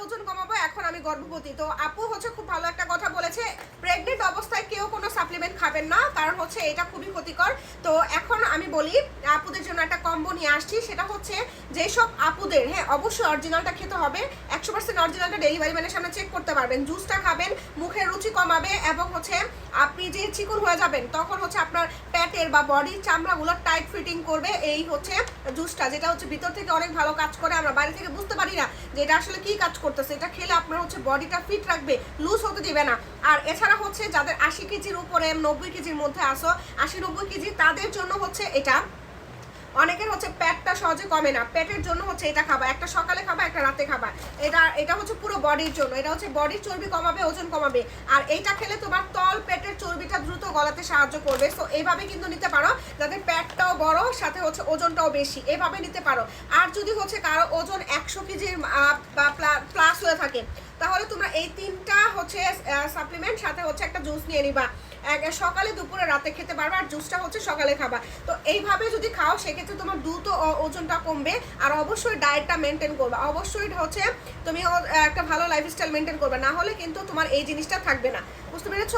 ওজন কমাবো, এখন আমি গর্ভবতী। তো আপু হচ্ছে খুব ভালো একটা কথা বলেছে, প্রেগনেন্ট অবস্থায় কেউ কোনো সাপ্লিমেন্ট খাবেন না, কারণ হচ্ছে এটা খুবই ক্ষতিকর। তো এখন আমি বলি আপুদের জন্য একটা কম্বো নিয়ে আসছি, সেটা হচ্ছে যেসব আপুদের, হ্যাঁ অবশ্যই অরিজিনালটা খেতে হবে, 100% অরিজিনালটা ডেলিভারি ম্যানের সামনে চেক করতে পারবেন। জুসটা খাবেন, মুখের রুচি কমাবে, এবং হচ্ছে আপনি যে চিকন হয়ে যাবেন তখন হচ্ছে আপনার পেটের বা বডির চামড়াগুলো টাইট ফিটিং করবে এই হচ্ছে জুসটা, যেটা হচ্ছে ভিতর থেকে অনেক ভালো কাজ করে। আমরা বাইরে থেকে বুঝতে পারি না যে এটা আসলে কি কাজ করতেছে। এটা খেলে আপনার হচ্ছে বডিটা ফিট রাখবে, লুজ হতে দিবে না। আর এছাড়া হচ্ছে যাদের 80 কেজির উপরে, 90 কেজির মধ্যে আসো, 80-90 কেজি, তাদের জন্য হচ্ছে এটা। অনেকের হচ্ছে পেটটা সহজে কমে না, পেটের জন্য হচ্ছে এটা খাবা, একটা সকালে খাবা, একটা রাতে খাবা। এটা হচ্ছে পুরো বডির জন্য, এটা হচ্ছে বডির চর্বি কমাবে, ওজন কমাবে। আর এইটা খেলে তোমার তল পেটের চর্বিটা দ্রুত গলাতে সাহায্য করবে। সো এইভাবে কিন্তু নিতে পারো, যাদের পেটটাও বড় সাথে হচ্ছে ওজনটাও বেশি, এইভাবে নিতে পারো। আর যদি হচ্ছে কারো ওজন 100 কেজির বা প্লাস হয়ে থাকে, তাহলে তোমরা এই 3টা হচ্ছে সাপ্লিমেন্ট সাথে হচ্ছে একটা জুস নিয়ে নিবা। সকালে, দুপুরে, রাতে খেতে পারবে, আর জুসটা হচ্ছে সকালে খাবা। তো এইভাবে যদি খাও সেক্ষেত্রে তোমার দ্রুত ওজনটা কমবে। আর অবশ্যই ডায়েটটা মেনটেন করবে, অবশ্যই হচ্ছে তুমি একটা ভালো লাইফস্টাইল মেনটেন করবে, না হলে কিন্তু তোমার এই জিনিসটা থাকবে না। বুঝতে পেরেছো?